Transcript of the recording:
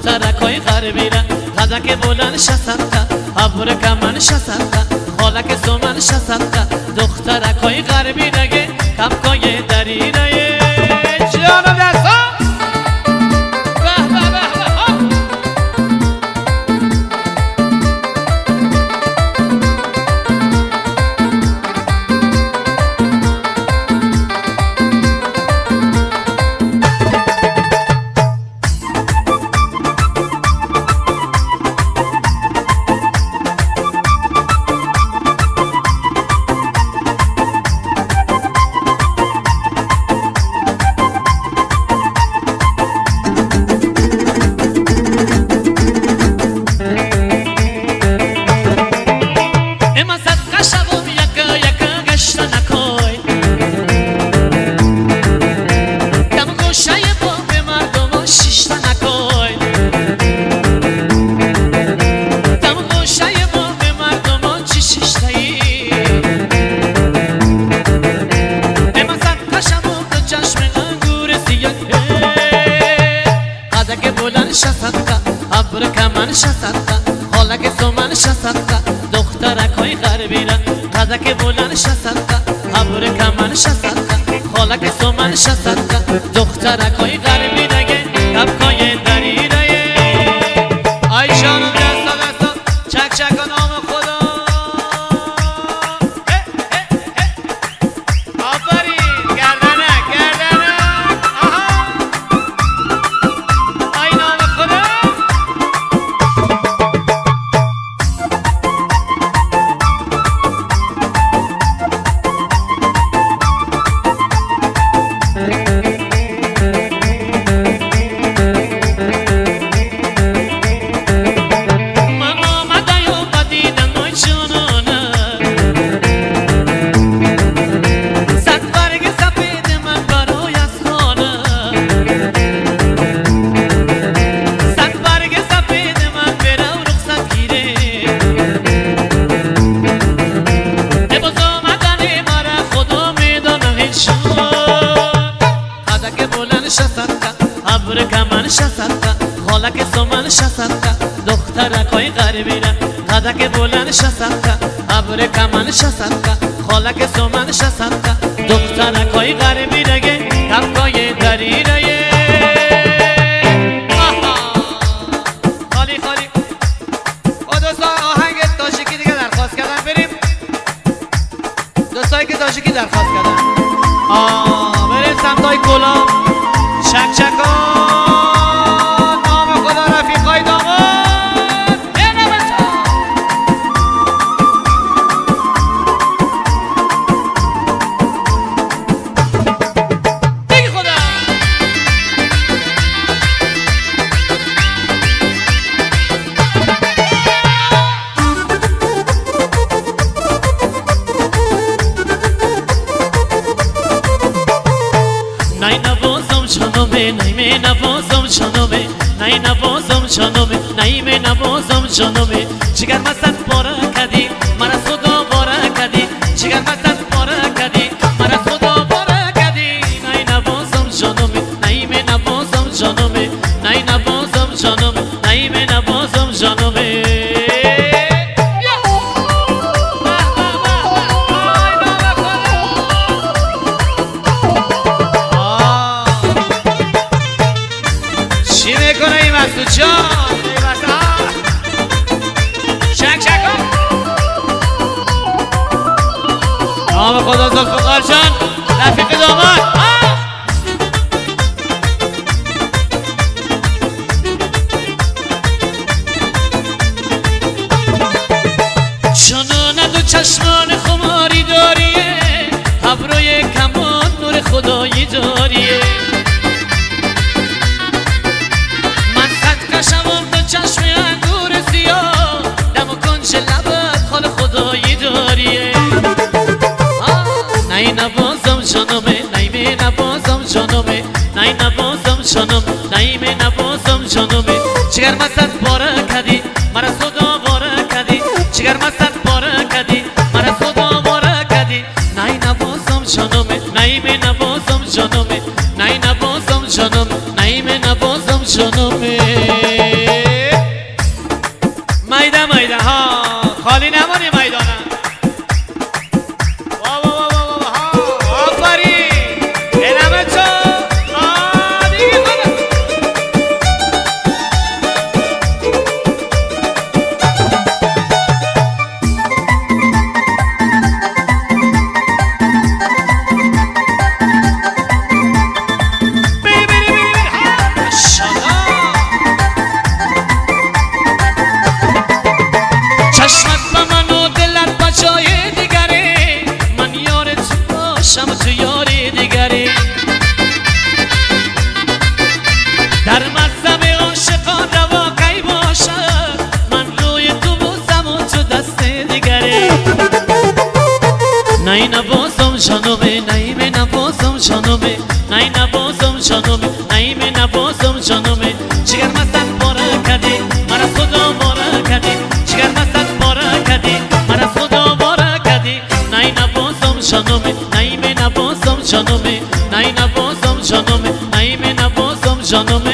دخترکای غربی را غدک بلند شصدقه ابر کمن شصدقه خالک سومن شصدقه دخترکای غربی رگه کمکای دری رایه جانم دستا ابر کمن شصدقه خالک سومن شصدقه دخترکای غربی را غدک بلند شصدقه ابر کمن شصدقه خالک سومن شصدقه دخترکای غربی رگه کمکای دری رایه آی جانم دستا دستا چک چک نام خدا آفرین گردنه گردنه آها آی نام خدا ابر کمن شصدقه خالک سومن شصدقه دخترکای غربی را غدک بلند شصدقه ابر کمن شصدقه خالک سومن شصدقه دخترکای غربی رگه کمکای دری رایه خالی خالی او دوستان آهنگ تاجیکی دیگه درخواست کردن بریم دوستایی که تاجیکی درخواست کردن بریم سمتای کلام چک چکان نام خدا رفیقای داماد بگی خدا نای نوازم جانمه نای نوازم جانمه نای نوازم جانمه نای نوازم جانمه جگر مستن پاره کدی مرا خدا باره کدی جگر مستن پاره کدی مرا خدا باره کدی نای نوازم جانمه نای نوازم جانمه نای نوازم جانمه نای نوازم جانمه نام خدا ذوالفقار جان رفیق داماد جانانه دو چشمان خماری داریه ابروی کمان نور خدایی داریه من صدقه شوم دو چشم انگور سیاه دم و کنج لبت خال خدایی داریه نای نوازم جانمه نای نوازم جانمه نای نوازم جانم نای نوازم جانمه جگر مستت باره کدی مرا خدا باره کدی جگر مستت باره کدی مرا خدا باره کدی نای نوازم جانمه نای نوازم جانمه نای نوازم جانم نای نوازم جانمه نای نبازم جانمه نایم نبازم جانمه نای نبازم جانمه نایم نبازم جانمه جگر مستن بارا کدی مرا خدا بارا کدی جگر مستن بارا کدی مرا خدا بارا کدی نای نبازم جانمه نایم نبازم جانمه نای نبازم جانمه نایم نبازم جانمه